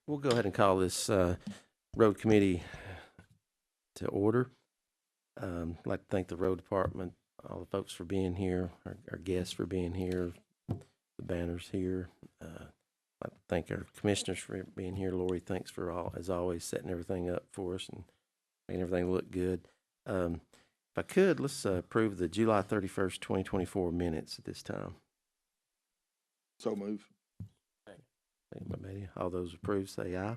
We'll go ahead and call this road committee to order. I'd like to thank the road department, all the folks for being here, our guests for being here, the banners here. I'd like to thank our commissioners for being here. Lori, thanks for all, as always, setting everything up for us and making everything look good. If I could, let's approve the July 31st, 2024 minutes at this time. So move. Thank you, Betty. All those approved, say aye.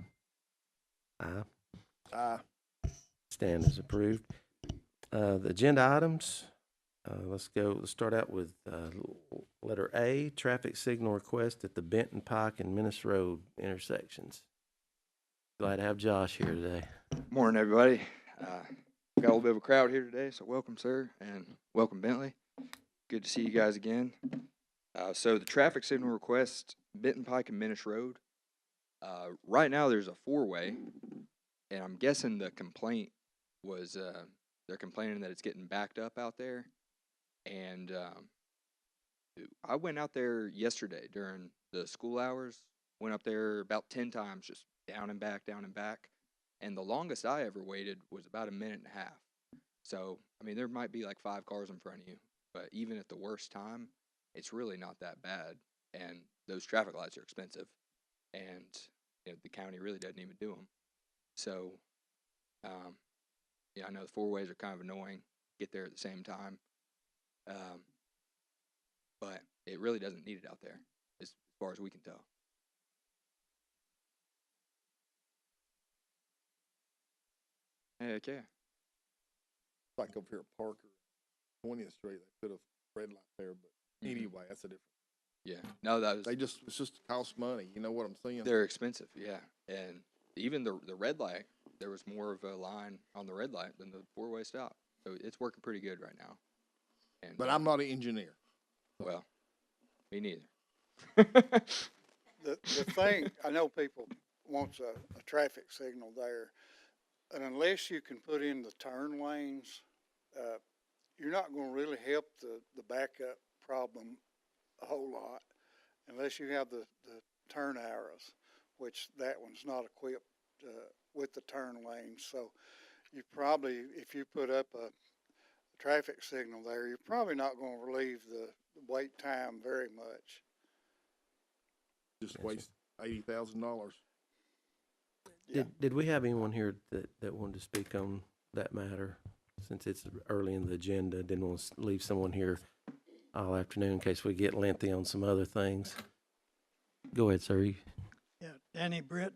Aye. Aye. Stand as approved. The agenda items, let's start out with letter A, traffic signal request at the Benton Pike and Menace Road intersections. Glad to have Josh here today. Morning, everybody. Got a little bit of a crowd here today, so welcome, sir, and welcome, Bentley. Good to see you guys again. So the traffic signal request, Benton Pike and Menace Road. Right now, there's a four-way, and I'm guessing the complaint was they're complaining that it's getting backed up out there. And I went out there yesterday during the school hours. Went up there about 10 times, just down and back, down and back. And the longest I ever waited was about a minute and a half. So, I mean, there might be like 5 cars in front of you, but even at the worst time, it's really not that bad. And those traffic lights are expensive, and the county really doesn't even do them. So, I know the four ways are kind of annoying. Get there at the same time, but it really doesn't need it out there, as far as we can tell. Heck yeah. Like over here at Parker, 20th Street, they put a red light there, but anyway, that's a different. Yeah. No, It's just cost money. You know what I'm saying? they're expensive, yeah. And even the red light, there was more of a line on the red light than the four-way stop. So it's working pretty good right now. And But I'm not an engineer. well, me neither. The thing, I know people wants a traffic signal there, and unless you can put in the turn lanes, you're not gonna really help the backup problem a whole lot unless you have the turn arrows, which that one's not equipped, with the turn lanes. So you probably, if you put up a traffic signal there, you're probably not gonna relieve the wait time very much. Just waste $80,000. Yeah. Did we have anyone here that wanted to speak on that matter? Since it's early in the agenda, didn't want to leave someone here all afternoon in case we get lengthy on some other things. Go ahead, sir. Yeah, Danny Britt,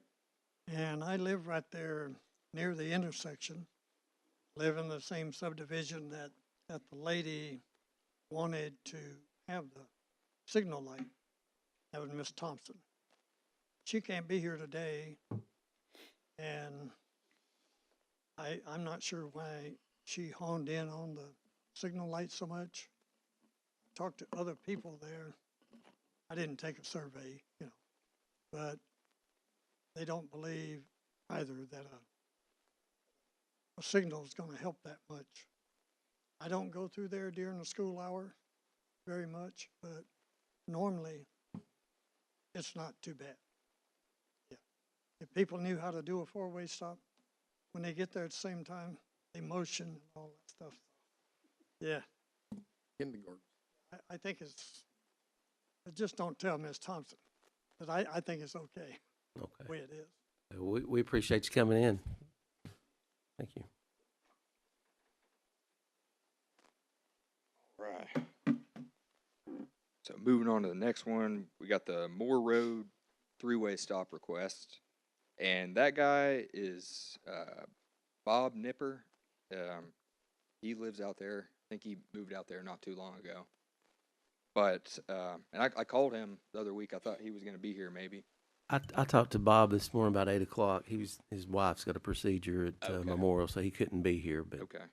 and I live right there near the intersection. Live in the same subdivision that the lady wanted to have the signal light. That was Miss Thompson. She can't be here today, and I'm not sure why she honed in on the signal light so much. Talked to other people there. I didn't take a survey, but they don't believe either that a signal is going to help that much. I don't go through there during the school hour very much, but normally it's not too bad. Yeah. If people knew how to do a four-way stop, when they get there at the same time, they motion and all that stuff. Yeah, Kindergarten. I think just don't tell Miss Thompson, but I think it's okay the Okay. way it is. We appreciate you coming in. Thank you. Right. So moving on to the next one, we got the Moore Road three-way stop request. And that guy is Bob Nipper. He lives out there. I think he moved out there not too long ago. But, and I called him the other week. I thought he was going to be here maybe. I talked to Bob this morning about 8 o'clock. His wife's got a procedure at Okay. Memorial, so he couldn't be here. But Okay.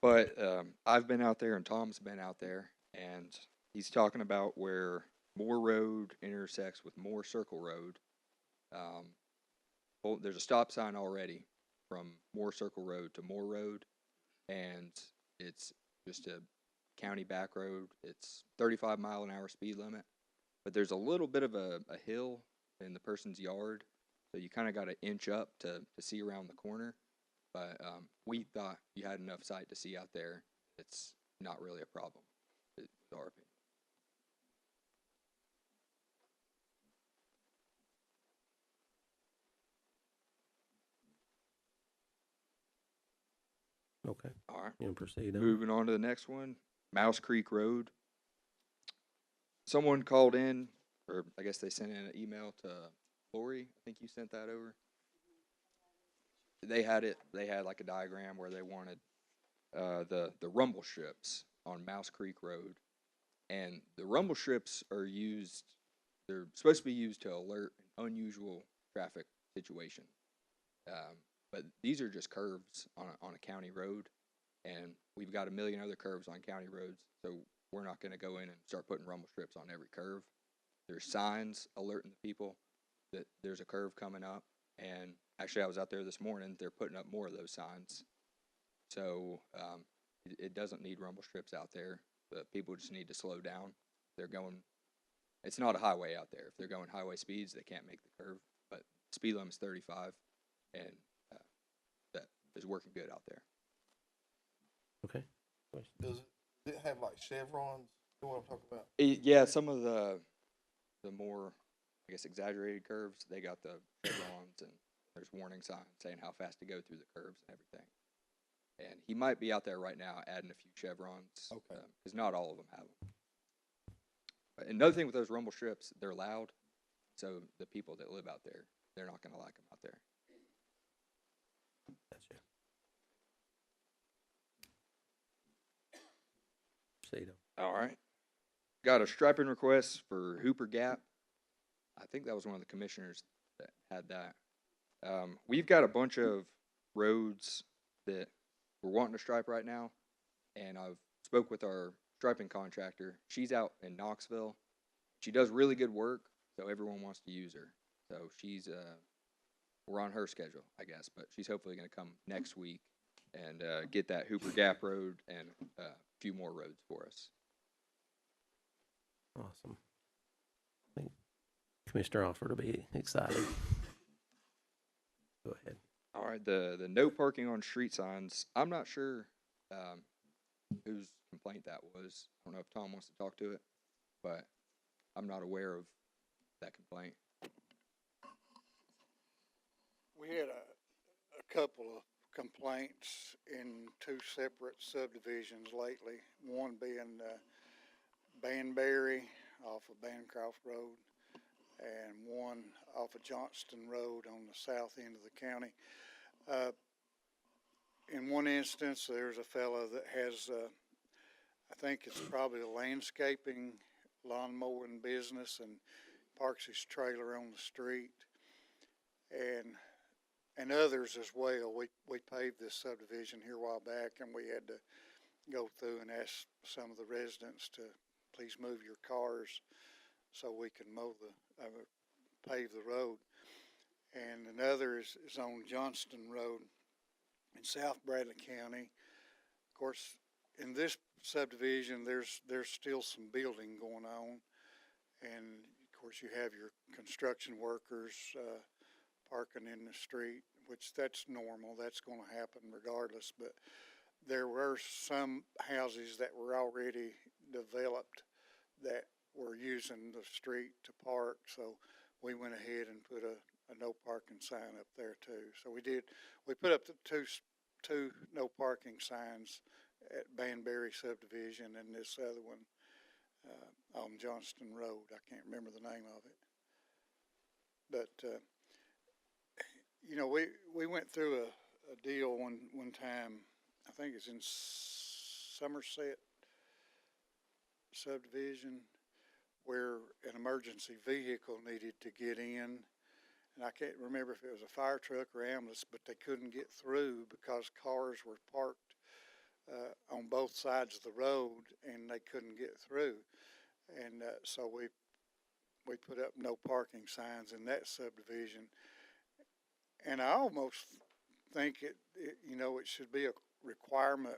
But I've been out there and Tom's been out there, and he's talking about where Moore Road intersects with Moore Circle Road. There's a stop sign already from Moore Circle Road to Moore Road, and it's just a county back road. It's 35-mile-an-hour speed limit, but there's a little bit of a hill in the person's yard, So you kind of got to inch up to see around the corner. But we thought you had enough sight to see out there. It's not really a problem, in our opinion. Okay, All right. you can proceed on. Moving on to the next one, Mouse Creek Road. Someone called in, or I guess they sent in an email to Lori. I think you sent that over. They had like a diagram where they wanted the rumble strips on Mouse Creek Road, and the rumble strips are used. They're supposed to be used to alert an unusual traffic situation. But these are just curves on a county road, and we've got a million other curves on county roads, so we're not going to go in and start putting rumble strips on every curve. There's signs alerting the people that there's a curve coming up, and actually I was out there this morning, they're putting up more of those signs. So it doesn't need rumble strips out there. The people just need to slow down. It's not a highway out there. If they're going highway speeds, they can't make the curve, but speed limit's 35, and that is working good out there. Okay. Does it have like chevrons? You know what I'm talking about? Yeah, some of the more, I guess, exaggerated curves, they got the chevrons, and there's warning signs saying how fast to go through the curves and everything. And he might be out there right now adding a few chevrons. Okay. Because not all of them have them. But another thing with those rumble strips, they're loud. So the people that live out there, they're not going to like them out there. Gotcha. Proceed on. All right. Got a striping request for Hooper Gap. I think that was one of the commissioners that had that. We've got a bunch of roads that we're wanting to stripe right now, and I've spoke with our striping contractor. She's out in Knoxville. She does really good work, so everyone wants to use her. So she's we're on her schedule, I guess, but she's hopefully going to come next week and get that Hooper Gap Road and a few more roads for us. Awesome. I think Commissioner Alford will be excited. Go ahead. All right, the no parking on street signs. I'm not sure whose complaint that was. I don't know if Tom wants to talk to it, but I'm not aware of that complaint. We had a couple of complaints in two separate subdivisions lately, one being Banbury off of Bancroft Road and one off of Johnston Road on the south end of the county. In one instance, there's a fellow that has, I think it's probably a landscaping lawn mowing business, and parks his trailer on the street. And others as well. We paved this subdivision here a while back, and we had to go through and ask some of the residents to please move your cars so we can pave the road. And another is on Johnston Road in South Bradley County. Of course, in this subdivision, there's still some building going on, and of course you have your construction workers parking in the street, which that's normal. That's going to happen regardless. But there were some houses that were already developed that were using the street to park, so we went ahead and put a no parking sign up there too. So we put up the two no parking signs at Banbury subdivision and this other one on Johnston Road. I can't remember the name of it. But, you know, we went through a deal one time, I think it's in Somerset subdivision, where an emergency vehicle needed to get in. And I can't remember if it was a fire truck or ambulance, but they couldn't get through because cars were parked on both sides of the road and they couldn't get through. And so we put up no parking signs in that subdivision. And I almost think it should be a requirement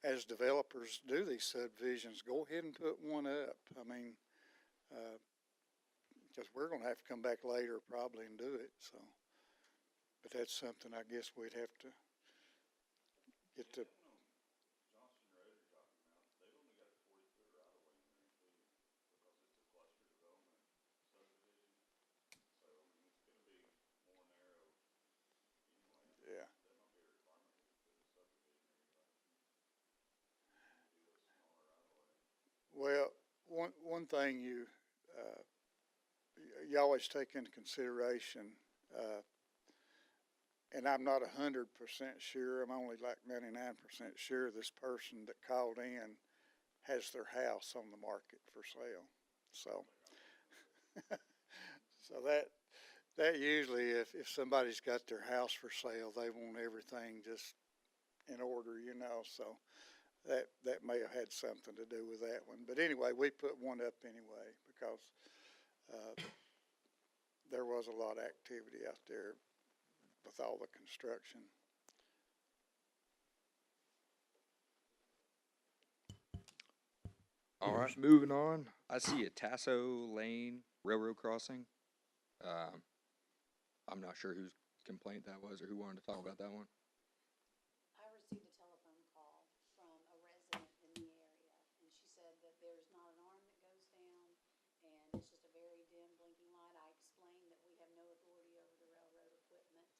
as developers do these subdivisions. Go ahead and put one up. I mean, Cause we're gonna have to come back later probably and do it, so. But that's something I guess we'd have to get to. Yeah. Well, one thing uh, you always take into consideration, and I'm not 100% sure, I'm only like 99% sure this person that called in has their house on the market for sale. So, so that usually, if somebody's got their house for sale, they want everything just in order, you know, so that may have had something to do with that one. But anyway, we put one up anyway because, there was a lot of activity out there with all the construction. All right, moving on. I see a Tasso Lane railroad crossing. I'm not sure whose complaint that was or who wanted to talk about that one. I received a telephone call from a resident in the area, and she said that there's not an arm that goes down, and it's just a very dim blinking light. I explained that we have no authority over the railroad equipment,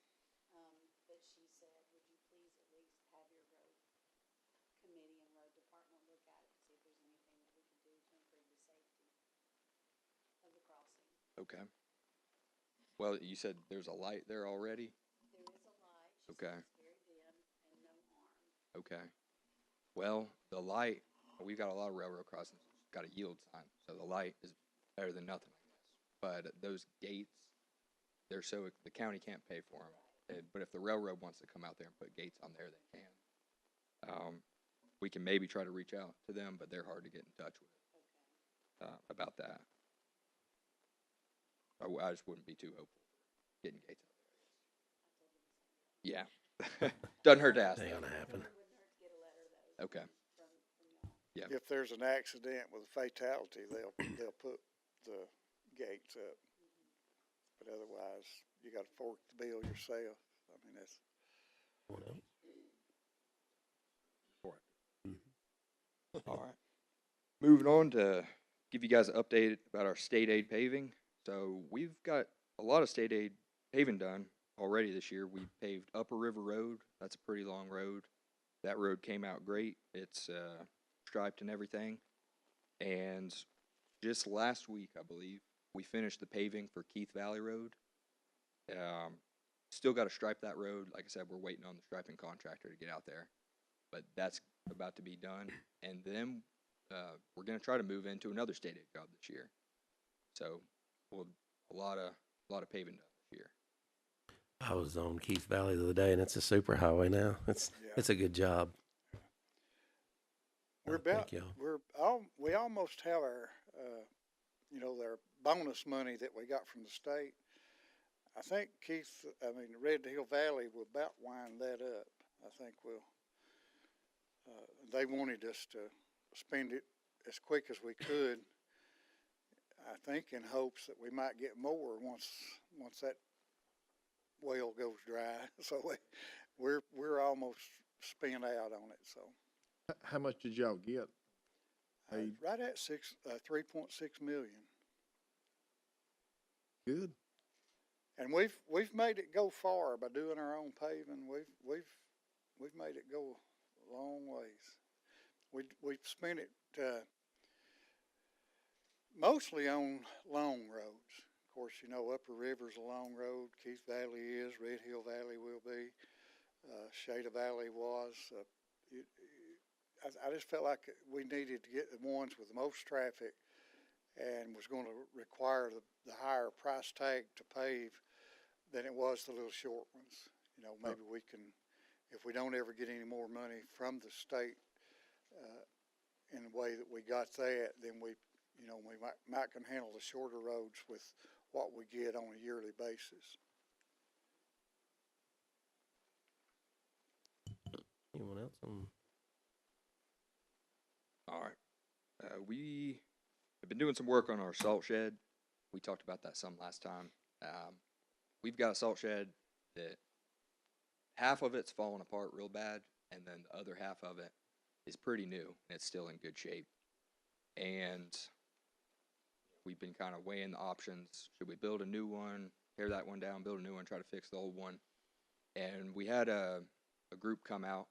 but she said, would you please at least have your road committee and road department look at it to see if there's anything that we can do to improve the safety of the crossing. Okay. Well, you said there's a light there already? There is a light. She Okay. said it's very dim and no arm. Okay. Well, the light, we've got a lot of railroad crossings, got a yield sign, so the light is better than nothing, I guess. But those gates, they're so, the county can't pay for them. But if the railroad wants to come out there and put gates on there, they can. We can maybe try to reach out to them, but they're hard to get in touch with about that. I just wouldn't be too hopeful for getting gates out there. Yeah. Doesn't hurt to ask. Ain't though. gonna happen. It wouldn't hurt to get a letter though. Okay. From y'all. Yeah. If there's an accident with a fatality, they'll put the gates up. But otherwise, you gotta fork the bill yourself. I mean, that's, One else? All right. Moving on to give you guys an update about our state aid paving. So we've got a lot of state aid paving done already this year. We paved Upper River Road. That's a pretty long road. That road came out great. It's striped and everything. And just last week, I believe, we finished the paving for Keith Valley Road. Still got to stripe that road. Like I said, we're waiting on the striping contractor to get out there. But that's about to be done. And then we're going to try to move into another state aid job this year. So we'll a lot of paving done this year. I was on Keith Valley the other day, and it's a super highway now. It's yeah. a good job. We're Thank about, y'all. we almost have our, their bonus money that we got from the state. I think Red Hill Valley will about wind that up. I think they wanted us to spend it as quick as we could. I think in hopes that we might get more once that well goes dry. So we're almost spent out on it. So How much did y'all get? Aid? right at 3.6 million. Good. And we've made it go far by doing our own paving. We've made it go a long ways. We've spent it mostly on long roads. Of course, Upper River's a long road. Keith Valley is. Red Hill Valley will be. Shada Valley was. I just felt like we needed to get the ones with the most traffic and was going to require the higher price tag to pave than it was the little short ones. Maybe we can, if we don't ever get any more money from the state in the way that we got that, then we might can handle the shorter roads with what we get on a yearly basis. Anyone else? All right. We have been doing some work on our salt shed. We talked about that some last time. We've got a salt shed that half of it's falling apart real bad, and then the other half of it is pretty new and it's still in good shape. And we've been kind of weighing the options. Should we build a new one, tear that one down, build a new one, try to fix the old one? And we had a group come out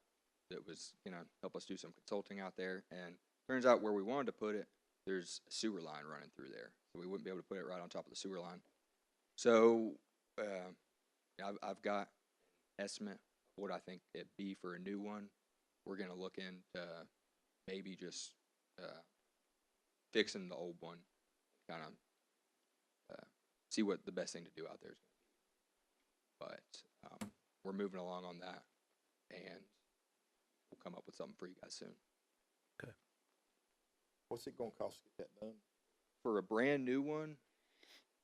that was gonna help us do some consulting out there. And turns out where we wanted to put it, there's a sewer line running through there, so we wouldn't be able to put it right on top of the sewer line. So I've got an estimate of what I think it'd be for a new one. We're gonna look into maybe just fixing the old one, kind of see what the best thing to do out there is gonna be. But we're moving along on that, and we'll come up with something for you guys soon. What's it gonna cost to get that done? For a brand new one,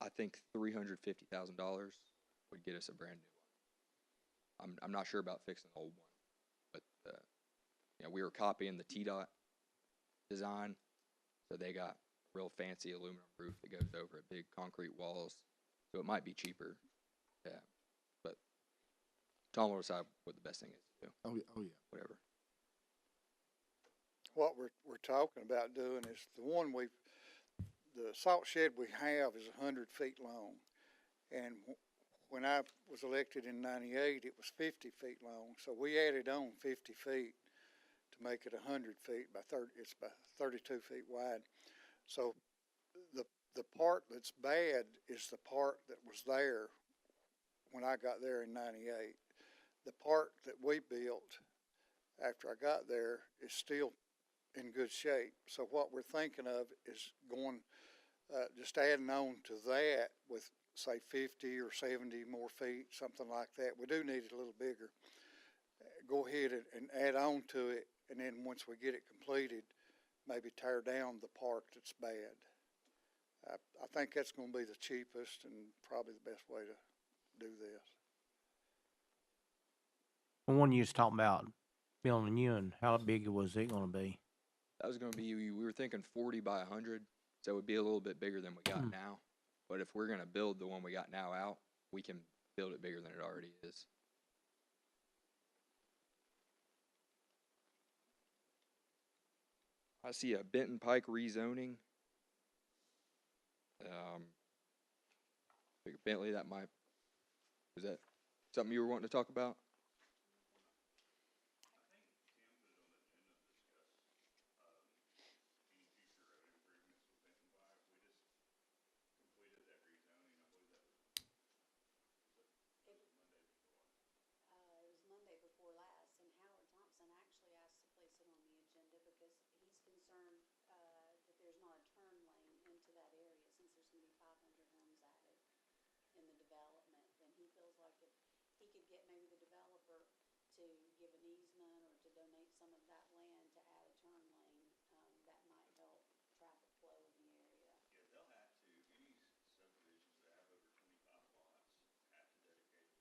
I think $350,000 would get us a brand new one. I'm not sure about fixing the old one, but we were copying the TDOT design, so they got a real fancy aluminum roof that goes over it, big concrete walls, so it might be cheaper. Yeah, but Tom will decide what the best thing is to do. Oh yeah. Whatever. What we're talking about doing is the salt shed we have is 100 feet long. And when I was elected in '98, it was 50 feet long. So we added on 50 feet to make it 100 feet by 30, it's by 32 feet wide. So the part that's bad is the part that was there when I got there in '98. The part that we built after I got there is still in good shape. So what we're thinking of is going, just adding on to that with say 50 or 70 more feet, something like that. We do need it a little bigger. Go ahead and add on to it, and then once we get it completed, maybe tear down the part that's bad. I think that's going to be the cheapest and probably the best way to do this. The one you was talking about building a new one, how big was it gonna be? That was going to be, we were thinking 40 by 100, so it would be a little bit bigger than we got now. But if we're going to build the one we got now out, we can build it bigger than it already is. I see a Benton Pike rezoning. Figure Bentley, is that something you were wanting to talk about? It was Monday before last, and Howard Thompson actually asked to place it on the agenda because he's concerned, that there's not a turn lane into that area since there's gonna be 500 homes added in the development. And he feels like if he could get maybe the developer to give an easement or to donate some of that land to add a turn lane, that might help traffic flow in the area. Yeah, they'll have to, any subdivisions that have over 25 lots have to dedicate the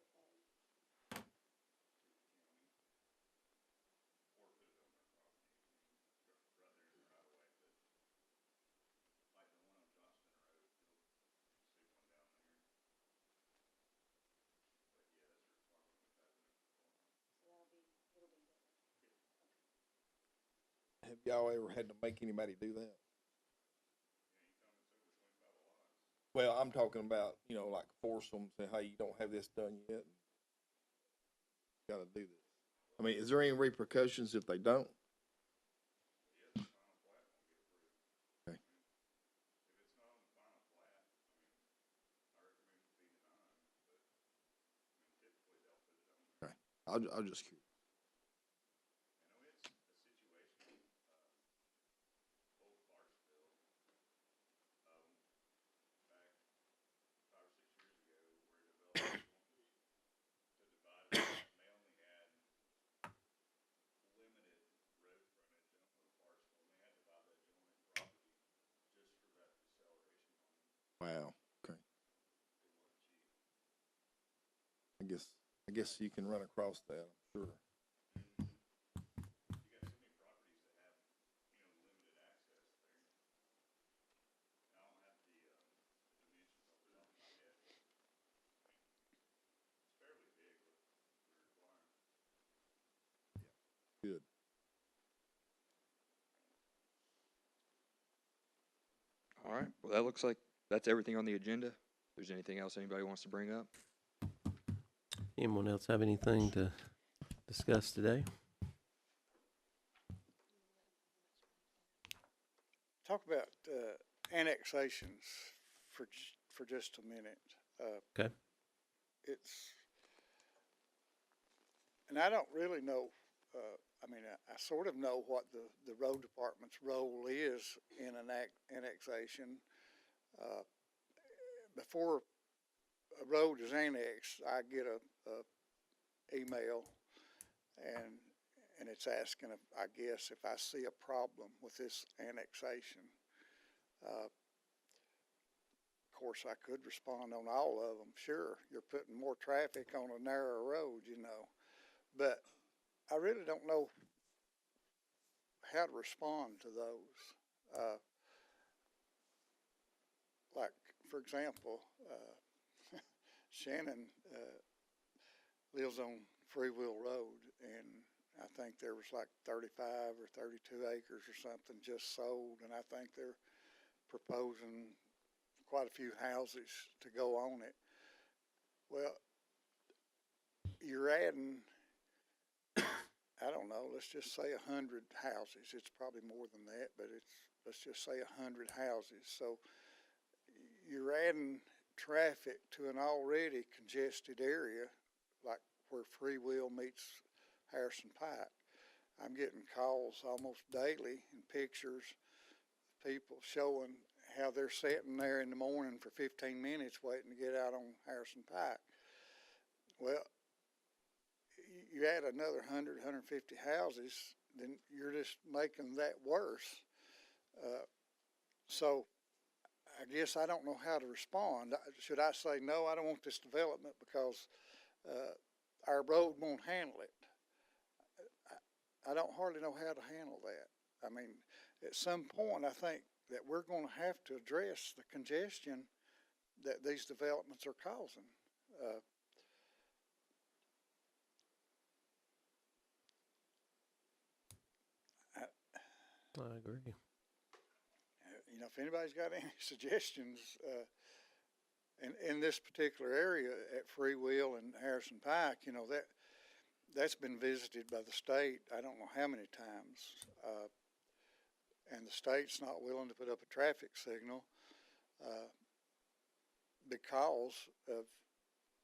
acceleration lane Okay. to the county. Or put it on their property, right there in the right of way, but like the one on Johnston Road, you'll see one down there. But yeah, that's a requirement we've had to make before. So it'll be there. Have y'all ever had to make anybody do that? Well, I'm talking about, like force them, say, hey, you don't have this done yet. Gotta do this. I mean, is there any repercussions if they don't? Okay. Okay. I'll just curious. Wow. Okay. I guess you can run across that, I'm sure. All right, well, that looks like that's everything on the agenda. If there's anything else anybody wants to bring up? Anyone else have anything to discuss today? Talk about, annexations for just a minute. Okay. It's, and I don't really know, I mean, I sort of know what the road department's role is in an annexation. Before a road is annexed, I get a email and it's asking if, I guess, if I see a problem with this annexation. Of course, I could respond on all of them. Sure, you're putting more traffic on a narrow road, you know, but I really don't know how to respond to those. Like, for example, Shannon lives on Free Wheel Road, and I think there was like 35 or 32 acres or something just sold, and I think they're proposing quite a few houses to go on it. Well, you're adding, I don't know, let's just say 100 houses. It's probably more than that, but let's just say 100 houses. So you're adding traffic to an already congested area, like where Free Wheel meets Harrison Pike. I'm getting calls almost daily and pictures of people showing how they're sitting there in the morning for 15 minutes waiting to get out on Harrison Pike. Well, you add another 100, 150 houses, then you're just making that worse. So I guess I don't know how to respond. Should I say, no, I don't want this development because our road won't handle it? I don't hardly know how to handle that. I mean, at some point, I think that we're going to have to address the congestion that these developments are causing. I agree. You know, if anybody's got any suggestions, in this particular area at Free Wheel and Harrison Pike, you know, that's been visited by the state, I don't know how many times. And the state's not willing to put up a traffic signal, because of,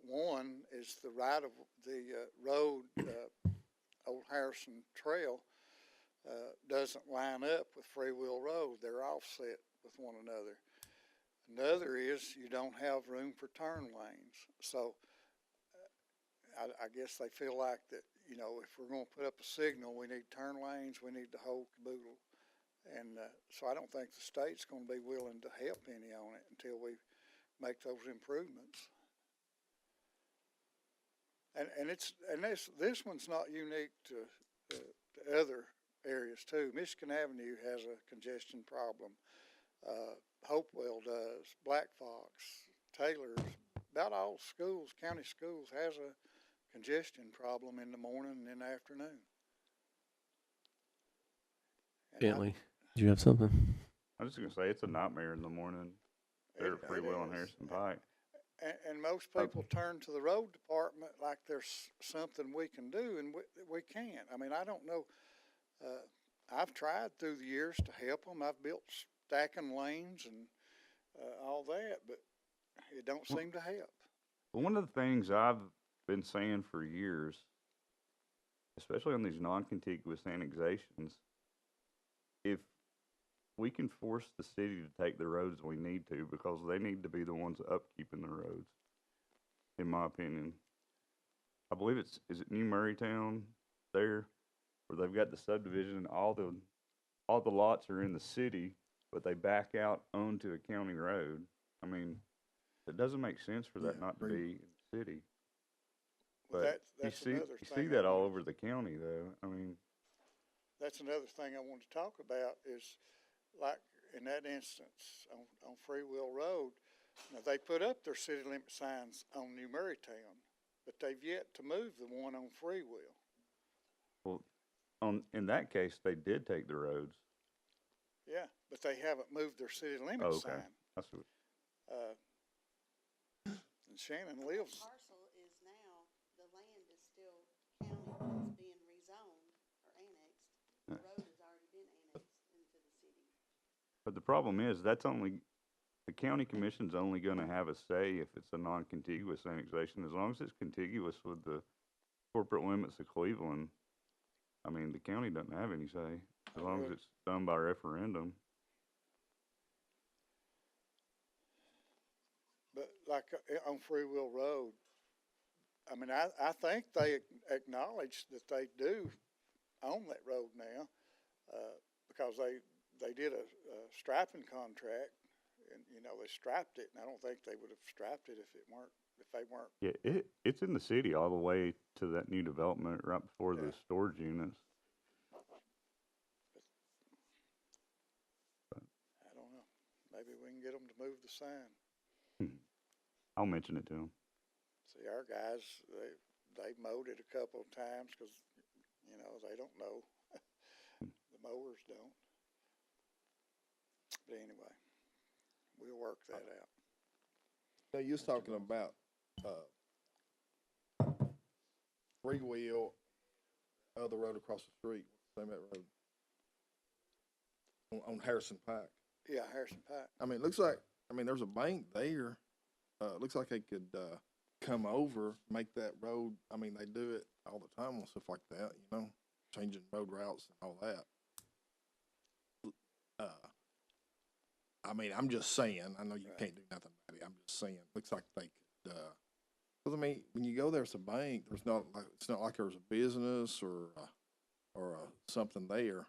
one is the road, Old Harrison Trail, doesn't line up with Free Wheel Road. They're offset with one another. Another is you don't have room for turn lanes. So I guess they feel like that, you know, if we're going to put up a signal, we need turn lanes, we need the whole caboodle. And so I don't think the state's going to be willing to help any on it until we make those improvements. And this one's not unique to other areas too. Michigan Avenue has a congestion problem. Hopewell does. Black Fox, Taylor's, about all schools, county schools, has a congestion problem in the morning and in the afternoon. And Bentley, do you have something? I was just gonna say, it's a nightmare in the morning there at Free Will and Harrison Pike. And most people turn to the road department like there's something we can do, and we can't. I mean, I don't know. I've tried through the years to help them. I've built stacking lanes and all that, but it don't seem to help. One of the things I've been saying for years, especially on these non-contiguous annexations, if we can force the city to take the roads we need to, because they need to be the ones upkeeping the roads, in my opinion. I believe is it New Murraytown there, where they've got the subdivision and all the lots are in the city, but they back out onto a county road. I mean, it doesn't make sense for that not to be in the city. But That's you another see thing that all over the county, though. I mean, that's another thing I want to talk about is, like in that instance on Free Wheel Road, now they put up their city limit signs on New Murraytown, but they've yet to move the one on Free Wheel. well, in that case, they did take the roads. Yeah, but they haven't moved their city Oh, limits okay. sign. That's what, And Shannon lives, Parcel is now, the land is still county, but it's being rezoned or annexed. The Yeah. road has already been annexed into the city. but the problem is, that's only, the county commission's only gonna have a say if it's a non-contiguous annexation. As long as it's contiguous with the corporate limits of Cleveland, I mean, the county doesn't have any say, as long as Really? it's done by referendum. but like on Free Will Road, I mean, I think they acknowledge that they do own that road now, because they did a striping contract, and, you know, they striped it, and I don't think they would have striped it if they weren't. Yeah, it's in the city all the way to that new development right before Yeah. the storage units. I don't know. Maybe we can get them to move the sign. I'll mention it to them. See, our guys, they mowed it a couple of times because, you know, they don't know. The mowers don't. But anyway, we'll work that out. Now, you was talking about, Free Will, other road across the street, what's the name of that road? On Harrison Pike. Yeah, Harrison Pike. I mean, it looks like, there's a bank there. It looks like they could, come over, make that road, they do it all the time on stuff like that, you know, changing road routes and all that. I'm just saying, I know you Right. can't do nothing about it, I'm just saying, looks like they could, cause when you go there, it's a bank, it's not like there's a business or something there.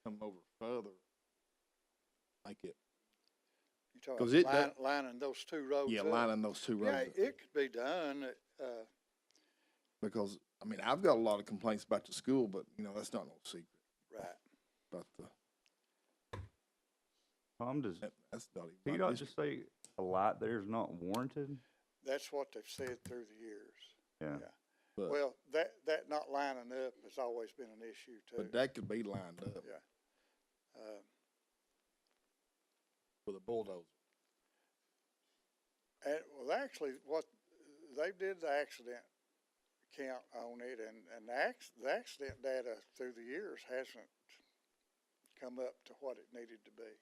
Come over further, make it, You're 'Cause talking it lining those two roads yeah, up. lining those two Yeah, roads. it could be done. Because, I've got a lot of complaints about the school, but, that's not no secret Right. about Tom, does that's not even. PDOT my district. just say a lot there is not warranted? That's what they've said through the years. Yeah. Yeah. But- Well, that not lining up has always been an issue too. But that could be lined up Yeah. with a bulldozer. And, well, actually, what, they did the accident count on it, and the accident data through the years hasn't come up to what it needed to be.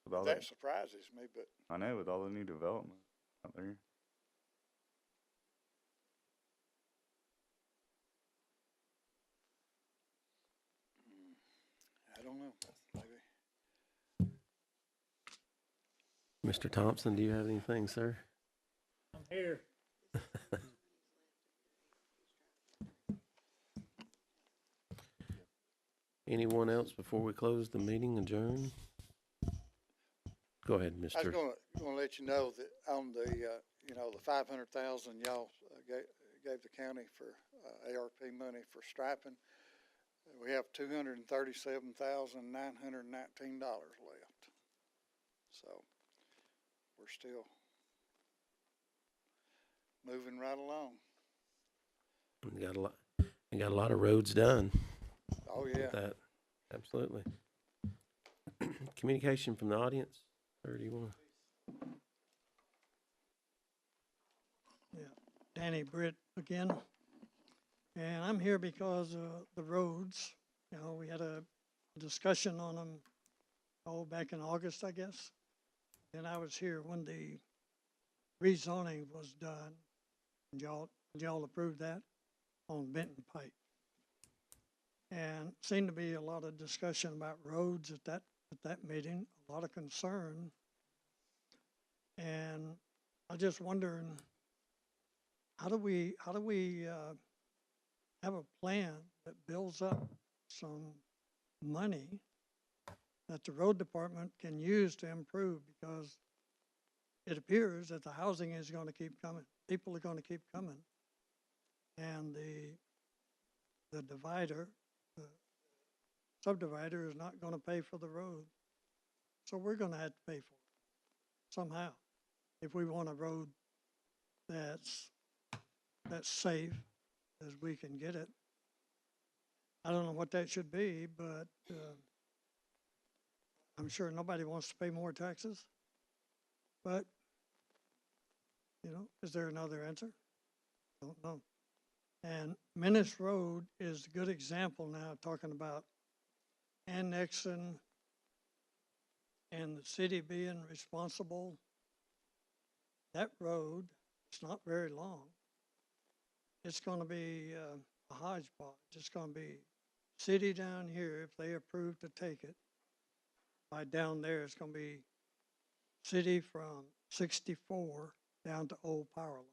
With all That that, surprises me, but I know, with all the new development out there. I don't know, maybe. Mr. Thompson, do you have anything, sir? I'm here. Anyone else before we close the meeting, adjourn? Go ahead, I was Mr. gonna let you know that on the, the 500,000 y'all gave the county for, ARP money for striping, we have $237,919 left. So, we're still moving right along. We got a lot of roads done. Oh, with yeah. That, absolutely. Communication from the audience, or do you want? Danny Britt again. And I'm here because the roads, we had a discussion on them, back in August, I guess. And I was here when the rezoning was done. And y'all approved that on Benton Pike. And seemed to be a lot of discussion about roads at that meeting, a lot of concern. And I just wondering, how do we have a plan that builds up some money that the road department can use to improve? Because it appears that the housing is going to keep coming. People are going to keep coming. And the divider, the subdivider, is not going to pay for the road. So we're going to have to pay for it somehow if we want a road that's safe as we can get it. I don't know what that should be, but, I'm sure nobody wants to pay more taxes. But, you know, is there another answer? Don't know. And Menace Road is a good example now, talking about annexing and the city being responsible. That road, it's not very long. It's gonna be a hodgepodge. It's gonna be city down here, if they approve to take it. By down there, it's gonna be city from 64 down to Old Power Line.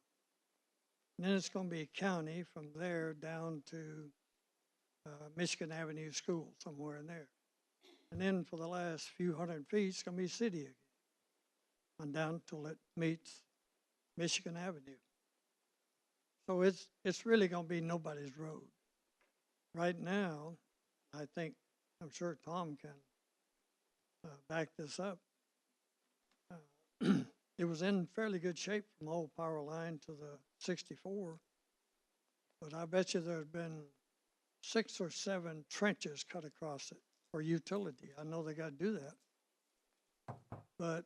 And then it's gonna be county from there down to Michigan Avenue School, somewhere in there. And then for the last few hundred feet, it's gonna be city again. And down till it meets Michigan Avenue. So it's really gonna be nobody's road. Right now, I think, I'm sure Tom can back this up. It was in fairly good shape from Old Power Line to the 64. But I bet you there's been 6 or 7 trenches cut across it for utility. I know they gotta do that. But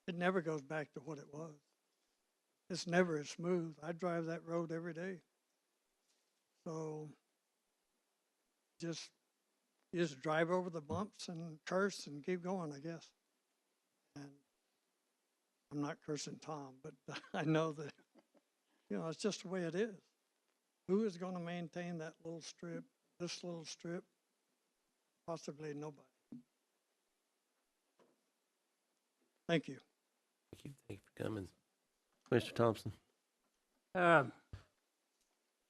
it never goes back to what it was. It's never as smooth. I drive that road every day. So you just drive over the bumps and curse and keep going, I guess. And I'm not cursing Tom, but I know that, you know, it's just the way it is. Who is going to maintain that little strip, this little strip? Possibly nobody. Thank you. Thank you for coming. Mr. Thompson?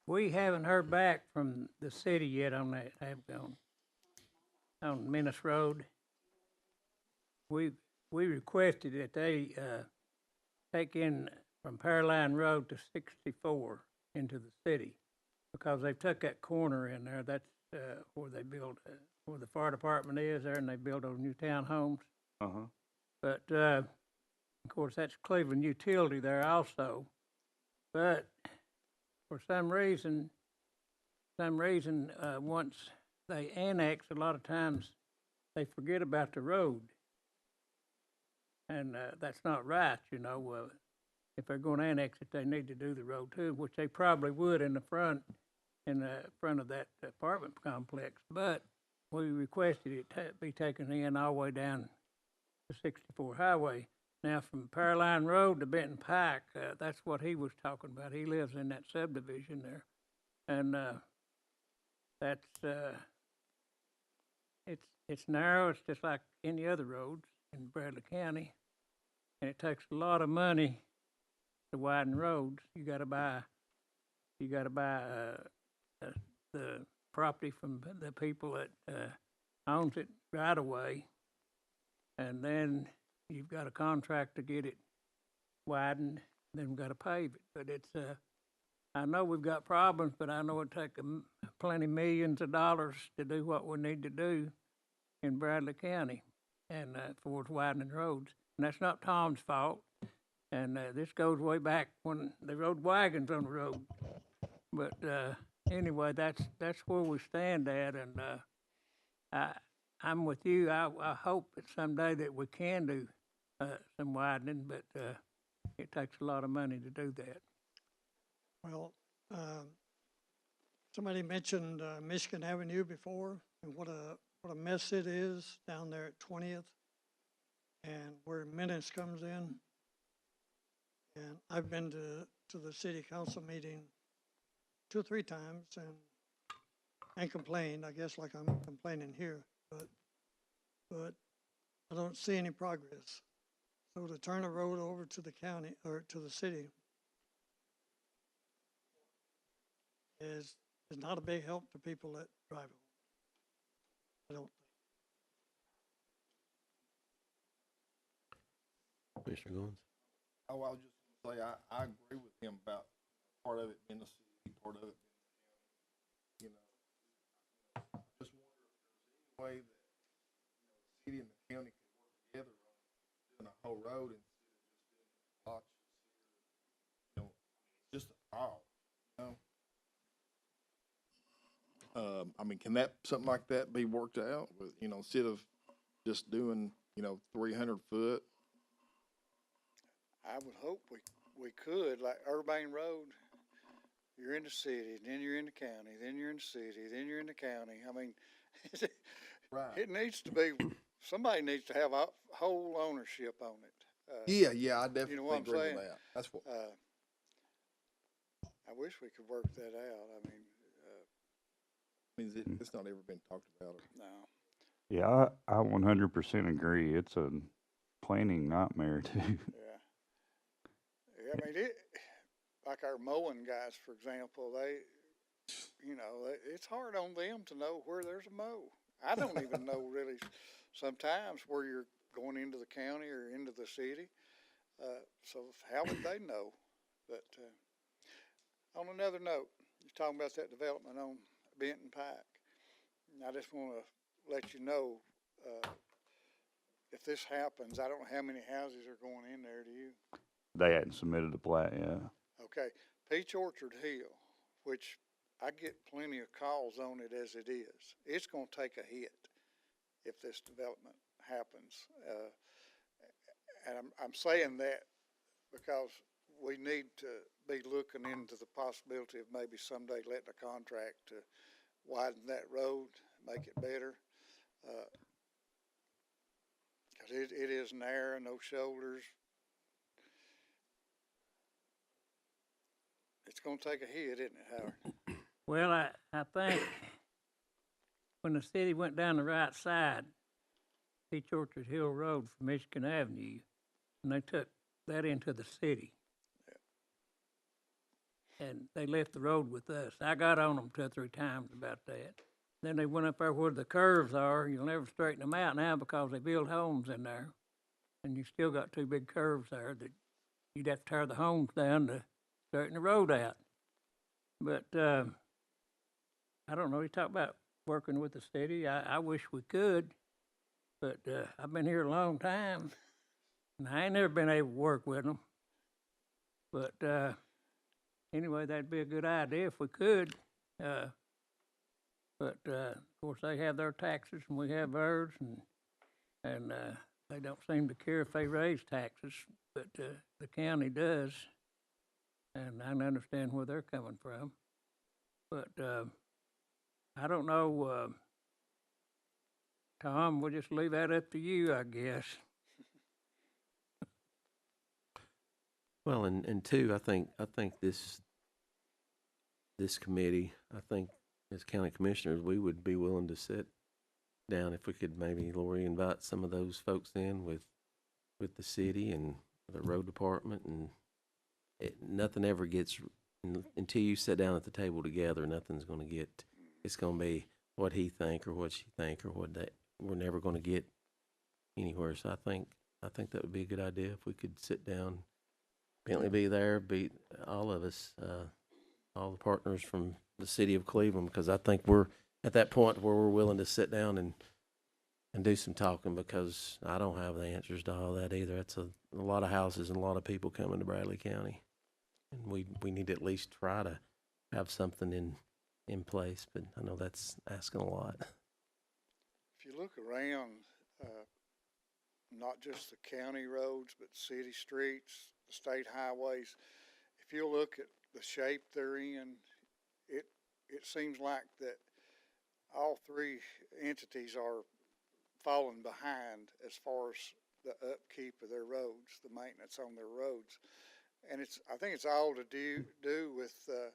We haven't heard back from the city yet on that, have we, on Menace Road. We requested that they, take in from Pearline Road to 64 into the city, because they've took that corner in there. That's, where they build, where the fire department is there, and they build those new townhomes. Uh-huh. But, of course, that's Cleveland Utility there also. But for some reason, once they annex, a lot of times they forget about the road. And that's not right, you know. If they're going to annex it, they need to do the road too, which they probably would in the front of that apartment complex. But we requested it be taken in all the way down to 64 Highway. Now, from Pearline Road to Benton Pike, that's what he was talking about. He lives in that subdivision there. And that's, it's narrow. It's just like any other roads in Bradley County. And it takes a lot of money to widen roads. You gotta buy the property from the people that owns it right away. And then you've got a contract to get it widened, then we've got to pave it. But it's, I know we've got problems, but I know it takes plenty millions of dollars to do what we need to do in Bradley County and for widening roads. And that's not Tom's fault. And this goes way back when they rode wagons on the road. But anyway, that's where we stand at. And I'm with you. I hope that someday that we can do some widening, but it takes a lot of money to do that. Well, somebody mentioned Michigan Avenue before, and what a mess it is down there at 20th, and where Menace comes in. And I've been to the city council meeting 2 or 3 times and complained, I guess, like I'm complaining here, but I don't see any progress. So to turn a road over to the county or to the city is not a big help to people that drive it. I don't think. Commissioner Goins? Oh, I was just gonna say, I agree with him about part of it being the city, part of it being the county. You know, I just wonder if there's any way that, the city and the county could work together on doing a whole road instead of just doing blocks here. Just a thought, I mean, can that, something like that be worked out with, you know, instead of just doing, 300 foot? I would hope we could, like Urbane Road, you're in the city, then you're in the county, then you're in the city, then you're in the county. I mean, Right. it needs to be, somebody needs to have a whole ownership on it. Yeah, I what definitely I'm agree with saying? that. That's what, I wish we could work that out. I mean, means it's not ever been talked about. no. Yeah, I 100% agree. It's a planning nightmare too. Yeah. Yeah, I mean, like our mowing guys, for example, it's hard on them to know where there's a mow. I don't even know really sometimes where you're going into the county or into the city. So how would they know? But on another note, you're talking about that development on Benton Pike. And I just want to let you know, if this happens, I don't know how many houses are going in there, do you? They hadn't submitted a plat yet. Okay, Peach Orchard Hill, which I get plenty of calls on it as it is. It's gonna take a hit if this development happens. And I'm saying that because we need to be looking into the possibility of maybe someday letting a contract to widen that road, make it better. Cause it is narrow, no shoulders. It's gonna take a hit, isn't it, Howard? Well, I think when the city went down the right side, Peach Orchard Hill Road from Michigan Avenue, and they took that into the city. And they left the road with us. I got on them 2 or 3 times about that. Then they went up there where the curves are. You'll never straighten them out now because they build homes in there. And you still got 2 big curves there that you'd have to tear the homes down to straighten the road out. But I don't know. You talk about working with the city. I wish we could, but I've been here a long time, and I ain't never been able to work with them. But anyway, that'd be a good idea if we could. But of course, they have their taxes and we have ours, and they don't seem to care if they raise taxes, but the county does, and I can understand where they're coming from. But I don't know, Tom. We'll just leave that up to you, I guess. Well, and two, I think this committee, I think as county commissioners, we would be willing to sit down if we could maybe, Lori, invite some of those folks in with the city and the road department, and nothing ever gets, until you sit down at the table together, nothing's going to get, it's going to be what he think or what she think or what they, we're never going to get anywhere. So I think that would be a good idea if we could sit down, Bentley be there, be all of us, all the partners from the city of Cleveland, because I think we're at that point where we're willing to sit down and do some talking, because I don't have the answers to all that either. That's a lot of houses and a lot of people coming to Bradley County, and we need to at least try to have something in place, but I know that's asking a lot. If you look around, not just the county roads, but city streets, the state highways, if you look at the shape they're in, it seems like that all 3 entities are falling behind as far as the upkeep of their roads, the maintenance on their roads. And I think it's all to do with the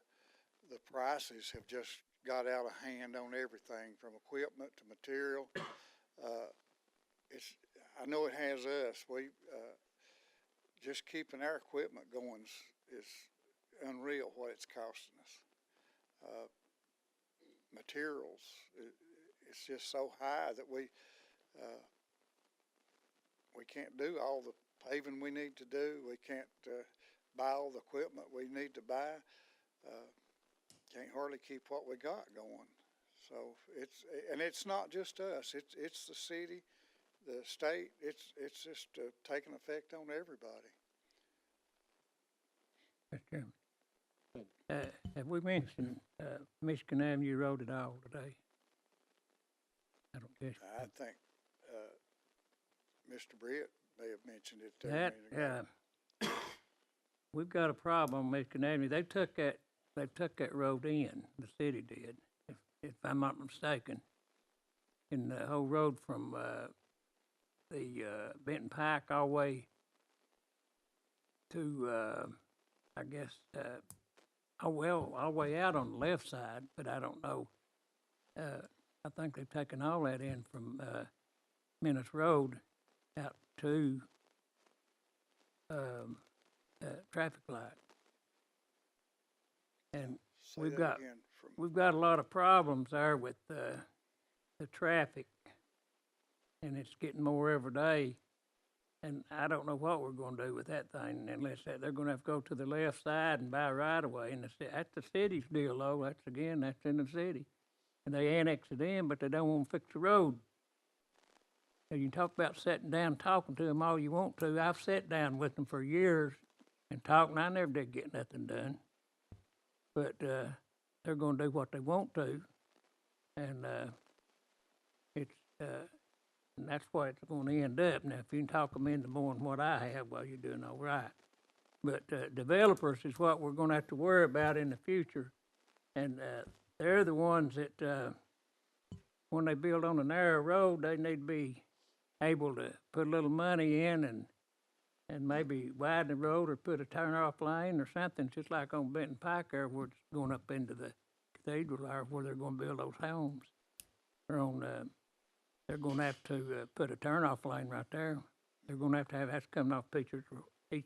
prices have just got out of hand on everything from equipment to material. I know it has us. We just keeping our equipment going is unreal what it's costing us. Materials, it's just so high that we can't do all the paving we need to do. We can't buy all the equipment we need to buy. Can't hardly keep what we got going. So it's not just us. It's the city, the state. It's just taking effect on everybody. Mr. Chairman. Have we mentioned, Michigan Avenue Road at all today? I don't guess. I think, Mr. Britt may have mentioned it there a minute ago. We've got a problem on Michigan Avenue. They took that road in, the city did, if I'm not mistaken. And the whole road from, the Benton Pike all the way to, I guess, all the way out on the left side, but I don't know. I think they've taken all that in from, Menace Road out to, traffic light. And Say we've that got, again from- we've got a lot of problems there with, the traffic. And it's getting more every day. And I don't know what we're gonna do with that thing unless they're gonna have to go to the left side and buy right of way. And that's the city's deal though. That's in the city. And they annex it in, but they don't wanna fix the road. And you talk about sitting down talking to them all you want to. I've sat down with them for years and talked, and I never did get nothing done. But, they're gonna do what they want to. And, and that's where it's gonna end up. Now, if you can talk them into more than what I have, well, you're doing all right. But, developers is what we're gonna have to worry about in the future. And, they're the ones that, when they build on a narrow road, they need to be able to put a little money in and maybe widen the road or put a turn-off lane or something, just like on Benton Pike there, where it's going up into the cathedral there, where they're gonna build those homes. They're on, they're gonna have to, put a turn-off lane right there. They're gonna have to have, that's coming off Peach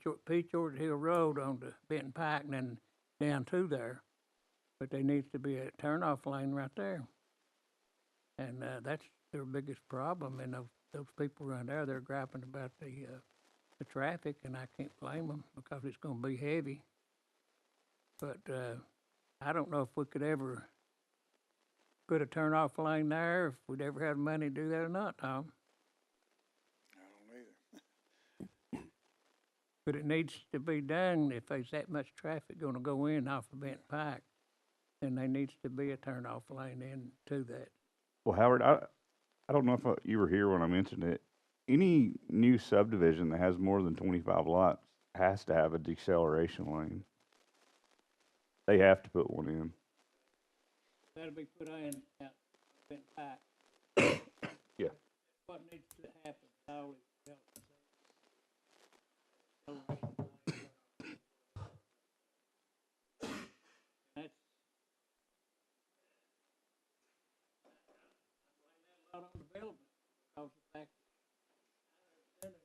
Orchard Hill Road on the Benton Pike and then down to there. But there needs to be a turn-off lane right there. And, that's their biggest problem, and those people around there, they're griping about the traffic, and I can't blame them, because it's gonna be heavy. But, I don't know if we could ever put a turn-off lane there, if we'd ever have money to do that or not, Tom. I don't either. But it needs to be done. If there's that much traffic gonna go in off of Benton Pike, then there needs to be a turn-off lane into that. Well, Howard, I don't know if you were here when I mentioned it. Any new subdivision that has more than 25 lots has to have a deceleration lane. They have to put one in. That'll be put in out Benton Pike. Yeah. What needs to happen, all these that's a lot on development, because the fact that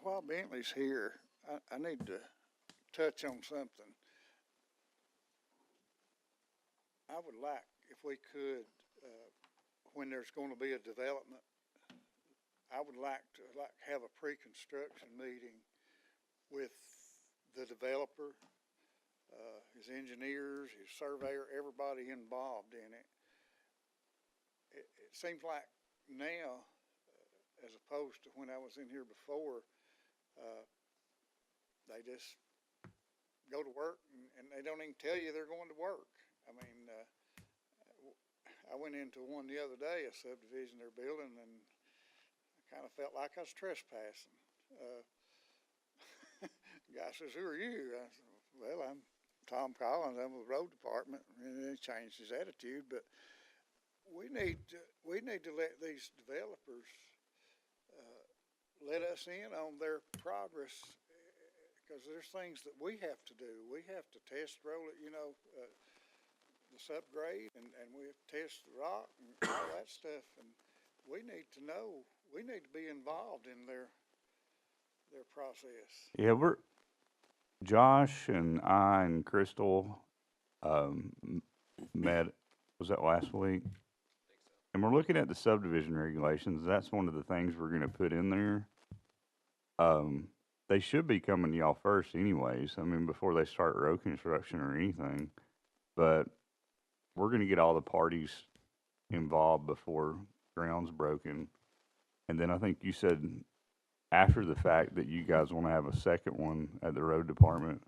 While Bentley's here, I need to touch on something. I would like, if we could, when there's gonna be a development, I would like to have a pre-construction meeting with the developer, his engineers, his surveyor, everybody involved in it. It seems like now, as opposed to when I was in here before, they just go to work and they don't even tell you they're going to work. I mean, I went into one the other day, a subdivision they're building, and I kind of felt like I was trespassing. Guy says, "Who are you?" I said, "Well, I'm Tom Collins. I'm with the road department." And he changed his attitude, but we need to let these developers let us in on their progress, because there's things that we have to do. We have to test roll it, the subgrade, and we have to test the rock and all that stuff. And we need to know. We need to be involved in their process. Yeah, Josh and I and Crystal met Was that last week? And we're looking at the subdivision regulations. That's one of the things we're gonna put in there. They should be coming to y'all first anyways. I mean, before they start road construction or anything. But we're gonna get all the parties involved before ground's broken. And then I think you said after the fact that you guys wanna have a second one at the road department.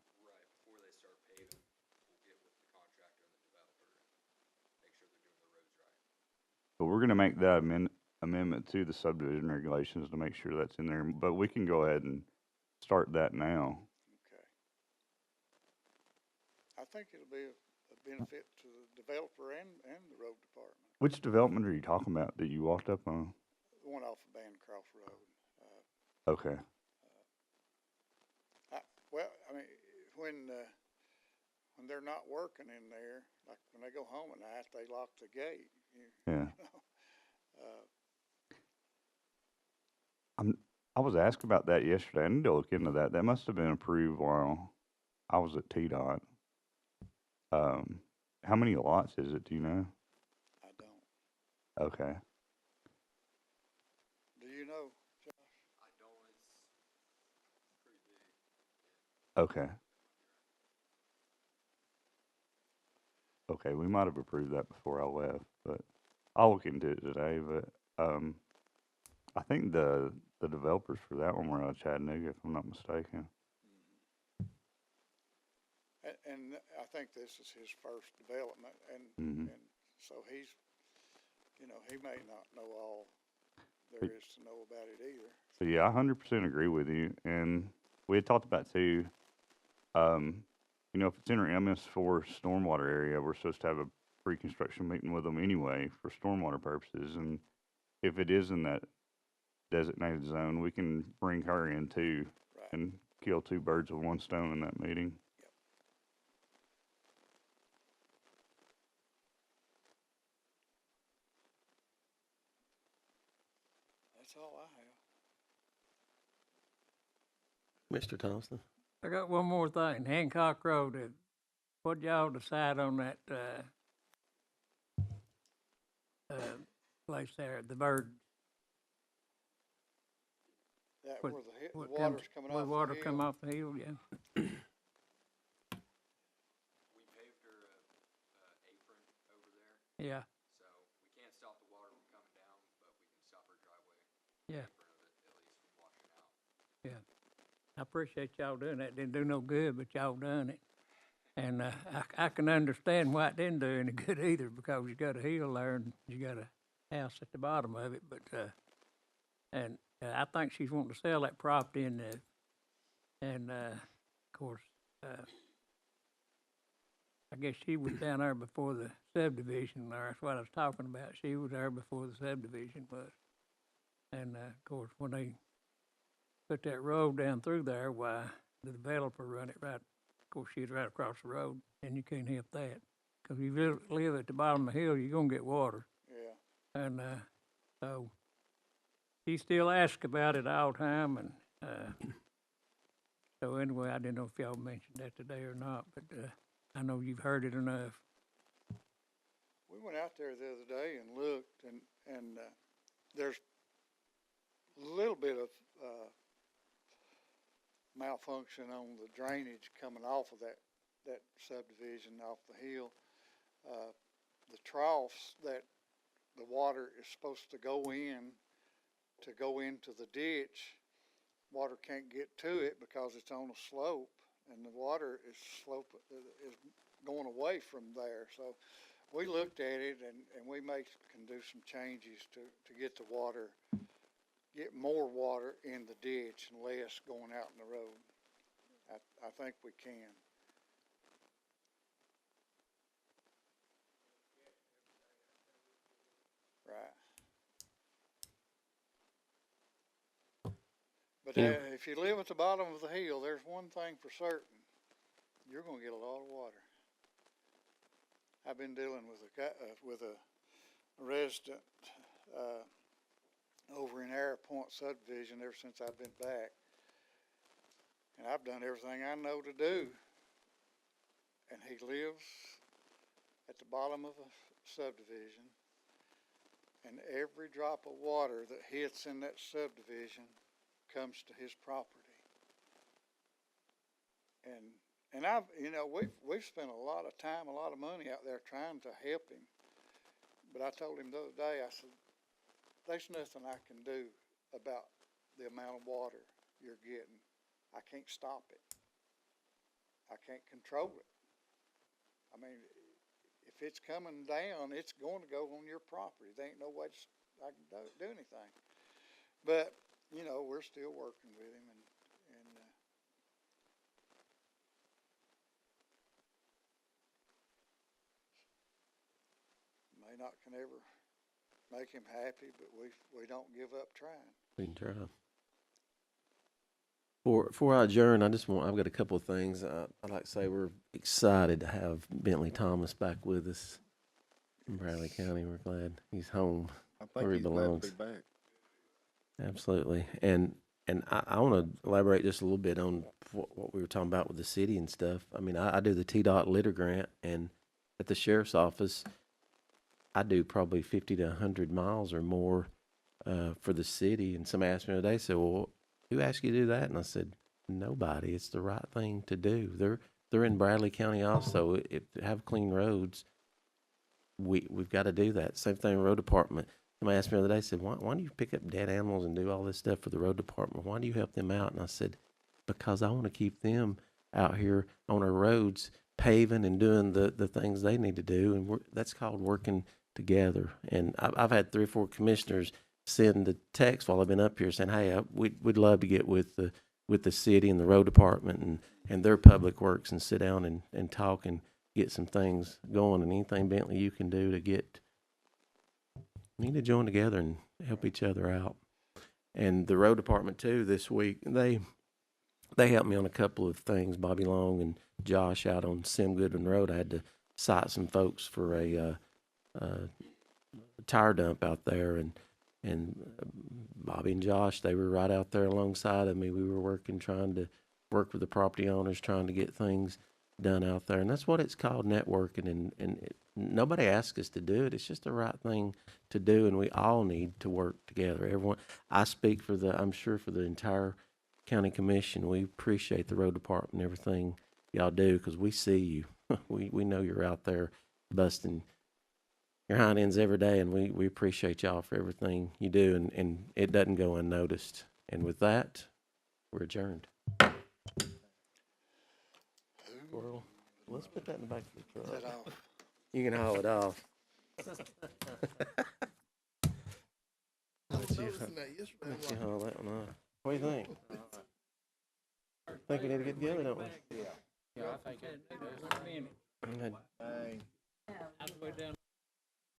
But we're gonna make that amendment to the subdivision regulations to make sure that's in there, but we can go ahead and start that now. Okay. I think it'll be a benefit to the developer and the road department. Which development are you talking about that you walked up on? The one off of Bancroft Road. Okay, Well, I mean, when they're not working in there, like when they go home at night, they lock the gate. yeah. Uh, I was asked about that yesterday. I need to look into that. That must have been approved while I was at TDOT. How many lots is it, do you know? I don't. Okay. Do you know, Josh? Okay. Okay, we might have approved that before I left, but I'll look into it today. But I think the developers for that one were out of Chattanooga, if I'm not mistaken. And I think this is his first development, Mhm. and so he's, he may not know all there is to know about it either. So yeah, I 100% agree with you. And we had talked about too, if it's in our MS4 stormwater area, we're supposed to have a pre-construction meeting with them anyway for stormwater purposes. And if it is in that designated zone, we can bring her in too Right. and kill two birds with one stone in that meeting. That's all I have. Mr. Thompson? I got one more thing. Hancock Road, what y'all decide on that, place there, the bird? That What- where the what water's comes- coming where off water the come hill. off the hill, yeah. Yeah. Yeah. Yeah. I appreciate y'all doing that. Didn't do no good, but y'all done it. And I can understand why it didn't do any good either, because you got a hill there and you got a house at the bottom of it. But I think she's wanting to sell that property, and of course, I guess she was down there before the subdivision. There, that's what I was talking about. She was there before the subdivision was. And of course, when they put that road down through there, why the developer run it right. Of course, she's right across the road, and you can't help that. Because if you live at the bottom of the hill, you're gonna get water. Yeah. And so he still asks about it all the time, and so anyway, I didn't know if y'all mentioned that today or not, but I know you've heard it enough. We went out there the other day and looked, and there's a little bit of malfunction on the drainage coming off of that subdivision off the hill. The troughs that the water is supposed to go into the ditch, water can't get to it because it's on a slope, and the water is going away from there. So we looked at it, and we can do some changes to get more water in the ditch and less going out in the road. I think we can. Right. But Yeah. if you live at the bottom of the hill, there's one thing for certain. You're gonna get a lot of water. I've been dealing with a resident, over in Arrow Point subdivision ever since I've been back. And I've done everything I know to do. And he lives at the bottom of a subdivision, and every drop of water that hits in that subdivision comes to his property. And I've, we've spent a lot of time, a lot of money out there trying to help him. But I told him the other day, I said, there's nothing I can do about the amount of water you're getting. I can't stop it. I can't control it. I mean, if it's coming down, it's going to go on your property. There ain't no way I can do anything. But, we're still working with him, and may not can ever make him happy, but we don't give up trying. We can try. Before I adjourn, I've got a couple of things. I'd like to say we're excited to have Bentley Thomas back with us in Bradley County. We're glad he's home. I Where think he he's glad belongs. to be back. Absolutely. And I want to elaborate just a little bit on what we were talking about with the city and stuff. I mean, I do the TDOT litter grant, and at the sheriff's office, I do probably 50 to 100 miles or more for the city. And somebody asked me today, said, well, who asked you to do that? And I said, nobody. It's the right thing to do. They're in Bradley County also. If to have clean roads, we've got to do that. Same thing, road department. Somebody asked me the other day, said, why do you pick up dead animals and do all this stuff for the road department? Why do you help them out? And I said, because I want to keep them out here on our roads, paving and doing the things they need to do. And that's called working together. And I've had 3 or 4 commissioners send the text while I've been up here saying, hey, we'd love to get with the city and the road department and their public works and sit down and talk and get some things going. And anything, Bentley, you can do to need to join together and help each other out. And the road department too, this week, they helped me on a couple of things. Bobby Long and Josh out on Sim Goodwin Road. I had to cite some folks for a tire dump out there, and Bobby and Josh, they were right out there alongside of me. We were trying to work with the property owners, trying to get things done out there. And that's what it's called, networking. And nobody asks us to do it. It's just the right thing to do, and we all need to work together. Everyone, I speak I'm sure for the entire county commission. We appreciate the road department and everything y'all do, because we see you. we know you're out there busting your hind ends every day, and we appreciate y'all for everything you do, and it doesn't go unnoticed. And with that, we're adjourned. Squirrel, let's put that in the back of the truck. Is that all? You can haul it off. I was noticing that yesterday. I'm Let you like, haul that one off. What do you think? Think we need to get together, don't we? Yeah, I think it. Okay. Dang. I put down